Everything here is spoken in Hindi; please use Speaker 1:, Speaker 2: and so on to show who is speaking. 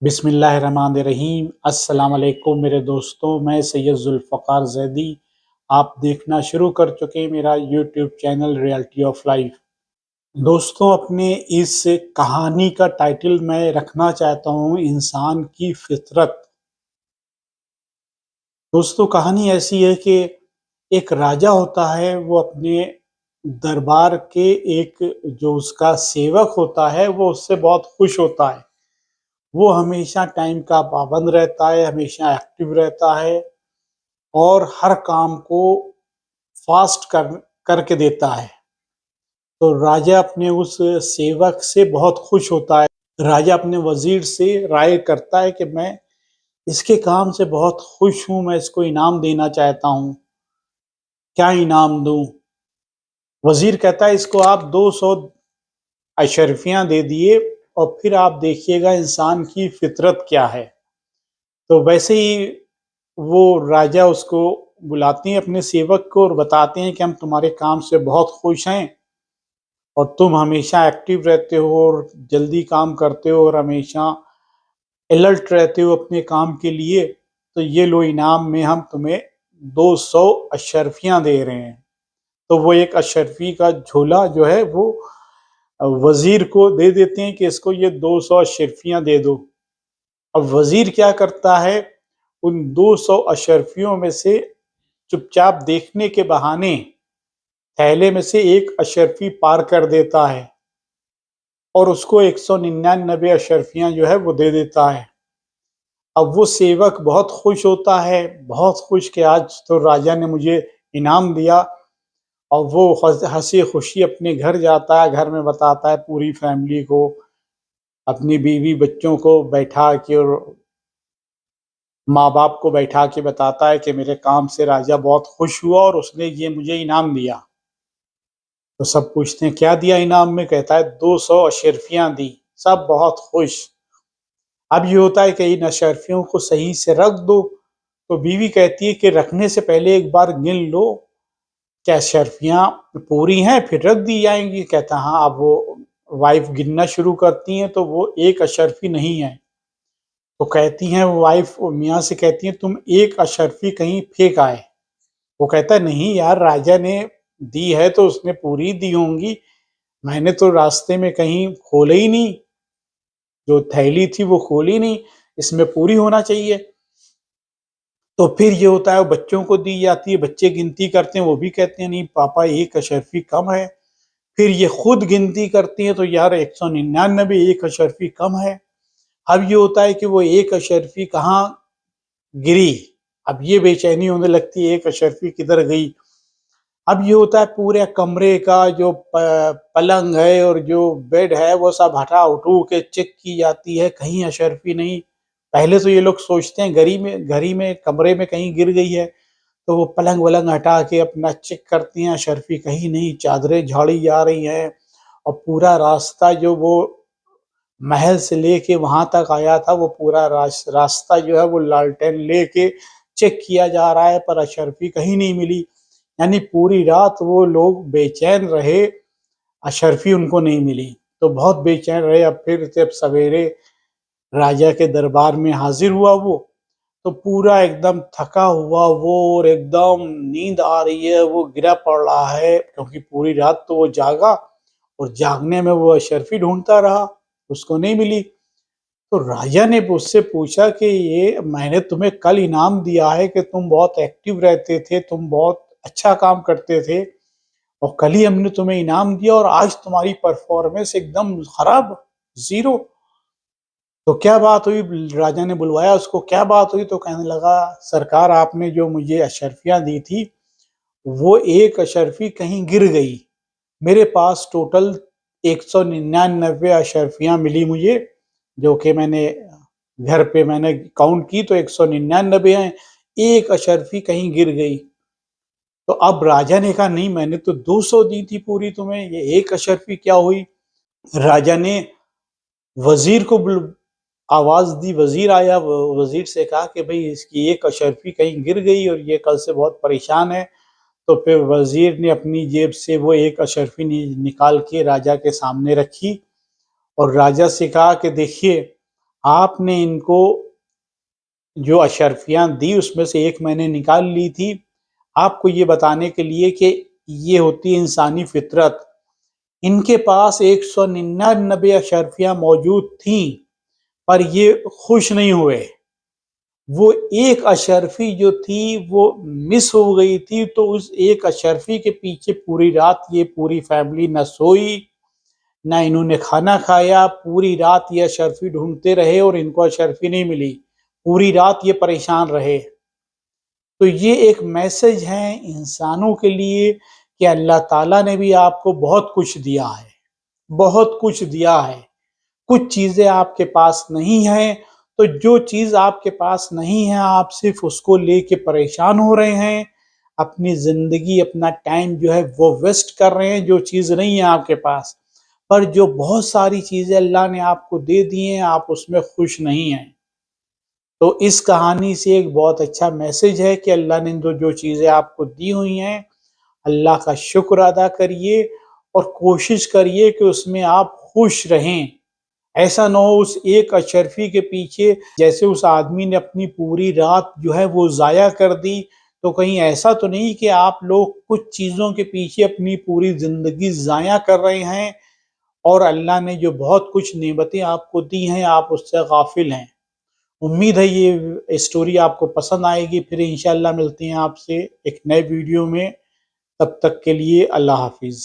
Speaker 1: बिस्मिल्लाहिर्रहमानिर्रहीम। अस्सलाम वालेकुम मेरे दोस्तों, मैं सैयद जुल्फ़कार ज़ैदी। आप देखना शुरू कर चुके हैं मेरा YouTube channel reality of life. दोस्तों, अपने इस कहानी का टाइटल मैं रखना चाहता हूँ इंसान की फितरत। दोस्तों, कहानी ऐसी है कि एक राजा होता है, वो अपने दरबार के एक जो उसका सेवक होता है वो उससे बहुत खुश होता है। वो हमेशा टाइम का पाबंद रहता है, हमेशा एक्टिव रहता है और हर काम को फास्ट करके देता है। तो राजा अपने उस सेवक से बहुत खुश होता है। राजा अपने वजीर से राय करता है कि मैं इसके काम से बहुत खुश हूँ, मैं इसको इनाम देना चाहता हूँ। क्या इनाम दूँ? वजीर कहता है इसको आप 200 अशरफियाँ दे दिए और फिर आप देखिएगा इंसान की फितरत क्या है। तो वैसे ही वो राजा उसको बुलाते हैं अपने सेवक को और बताते हैं कि हम तुम्हारे काम से बहुत खुश हैं और तुम हमेशा एक्टिव रहते हो और जल्दी काम करते हो और हमेशा अलर्ट रहते हो अपने काम के लिए। तो ये लो, इनाम में हम तुम्हें 200 अशरफियां दे रहे हैं। तो वो एक अशरफी का झोला जो है वो वजीर को दे देते हैं कि इसको ये 200 अशरफियां दे दो। अब वजीर क्या करता है, उन 200 अशरफियों में से चुपचाप देखने के बहाने थैले में से एक अशरफी पार कर देता है और उसको 199 अशरफियां जो है वो दे देता है। अब वो सेवक बहुत खुश होता है, बहुत खुश कि आज तो राजा ने मुझे इनाम दिया। और वो हंसी खुशी अपने घर जाता है, घर में बताता है पूरी फैमिली को, अपनी बीवी बच्चों को बैठा के और माँ बाप को बैठा के बताता है कि मेरे काम से राजा बहुत खुश हुआ और उसने ये मुझे इनाम दिया। तो सब पूछते हैं क्या दिया इनाम में? कहता है 200 अशरफियां दी। सब बहुत खुश। अब ये होता है कि इन अशरफियों को सही से रख दो। तो बीवी कहती है कि रखने से पहले एक बार गिन लो, क्या अशरफियां पूरी हैं फिर रख दी जाएंगी। कहता हाँ। अब वो वाइफ गिनना शुरू करती हैं तो वो एक अशरफी नहीं है। तो कहती हैं वाइफ मियाँ से, कहती हैं तुम एक अशरफी कहीं फेंक आए। वो कहता है नहीं यार, राजा ने दी है तो उसने पूरी दी होंगी, मैंने तो रास्ते में कहीं खोले ही नहीं, जो थैली थी वो खोली नहीं, इसमें पूरी होना चाहिए। तो फिर ये होता है बच्चों को दी जाती है, बच्चे गिनती करते हैं, वो भी कहते हैं नहीं पापा एक अशरफी कम है। फिर ये खुद गिनती करती हैं तो यार 199, एक अशरफी कम है। अब ये होता है कि वो एक अशरफी कहाँ गिरी। अब ये बेचैनी होने लगती है एक अशरफी किधर गई। अब ये होता है पूरे कमरे का जो पलंग है और जो बेड है वो सब हटा उठू के चेक की जाती है, कहीं अशरफी नहीं। पहले तो ये लोग सोचते हैं घरी में कमरे में कहीं गिर गई है, तो वो पलंग वलंग हटा के अपना चेक करती हैं, अशरफी कहीं नहीं, चादरें झाड़ी जा रही हैं। और पूरा रास्ता जो वो महल से लेके वहां तक आया था वो पूरा रास्ता जो है वो लालटेन लेके चेक किया जा रहा है, पर अशरफी कहीं नहीं मिली। यानी पूरी रात वो लोग बेचैन रहे, अशरफी उनको नहीं मिली। तो बहुत बेचैन रहे। अब फिर जब सवेरे राजा के दरबार में हाजिर हुआ वो, तो पूरा एकदम थका हुआ वो और एकदम नींद आ रही है, वो गिरा पड़ रहा है क्योंकि पूरी रात तो वो जागा और जागने में वो अशरफी ढूंढता रहा, उसको नहीं मिली। तो राजा ने उससे पूछा कि ये मैंने तुम्हें कल इनाम दिया है कि तुम बहुत एक्टिव रहते थे, तुम बहुत अच्छा काम करते थे और कल ही हमने तुम्हें इनाम दिया और आज तुम्हारी परफॉर्मेंस एकदम खराब, जीरो। तो क्या बात हुई? राजा ने बुलवाया उसको, क्या बात हुई? तो कहने लगा सरकार आपने जो मुझे अशरफियां दी थी वो एक अशरफी कहीं गिर गई। मेरे पास टोटल 199 अशरफियां मिली मुझे, जो कि मैंने घर पे मैंने काउंट की तो 199 हैं, एक अशरफी कहीं गिर गई। तो अब राजा ने कहा नहीं, मैंने तो 200 दी थी पूरी तुम्हें, ये एक अशरफी क्या हुई? राजा ने वजीर को आवाज दी, वजीर आया, वजीर से कहा कि भाई इसकी एक अशरफी कहीं गिर गई और ये कल से बहुत परेशान है। तो फिर वजीर ने अपनी जेब से वो एक अशरफी निकाल के राजा के सामने रखी और राजा से कहा कि देखिए आपने इनको जो अशर्फियाँ दी उसमें से एक मैंने निकाल ली थी, आपको ये बताने के लिए कि ये होती है इंसानी फितरत। इनके पास 199 अशर्फियाँ मौजूद थीं, पर ये खुश नहीं हुए। वो एक अशर्फी जो थी वो मिस हो गई थी, तो उस एक अशर्फी के पीछे पूरी रात ये पूरी फैमिली न सोई, ना इन्होंने खाना खाया। पूरी रात ये अशर्फी ढूंढते रहे और इनको अशर्फी नहीं मिली। पूरी रात ये परेशान रहे। तो ये एक मैसेज है इंसानों के लिए कि अल्लाह ताला ने भी आपको बहुत कुछ दिया है, बहुत कुछ दिया है। कुछ चीज़ें आपके पास नहीं हैं, तो जो चीज़ आपके पास नहीं है, आप सिर्फ़ उसको लेके परेशान हो रहे हैं। अपनी ज़िंदगी, अपना टाइम जो है वो वेस्ट कर रहे हैं, जो चीज़ नहीं है आपके पास। पर जो बहुत सारी चीज़ें अल्लाह ने आपको दे दी हैं, आप उसमें खुश नहीं हैं। तो इस कहानी से एक बहुत अच्छा मैसेज है कि अल्लाह ने जो चीज़ें आपको दी हुई हैं, अल्लाह का शुक्र अदा करिए और कोशिश करिए कि उसमें आप खुश रहें। ऐसा ना हो उस एक अशर्फी के पीछे, जैसे उस आदमी ने अपनी पूरी रात जो है वो ज़ाया कर दी, तो कहीं ऐसा तो नहीं कि आप लोग कुछ चीज़ों के पीछे अपनी पूरी ज़िंदगी ज़ाया कर रहे हैं और अल्लाह ने जो बहुत कुछ नेमतें आपको दी हैं, आप उससे गाफ़िल हैं। उम्मीद है ये स्टोरी आपको पसंद आएगी। फिर इंशाअल्लाह मिलते हैं आपसे एक नए वीडियो में। तब तक के लिए अल्लाह हाफ़िज़।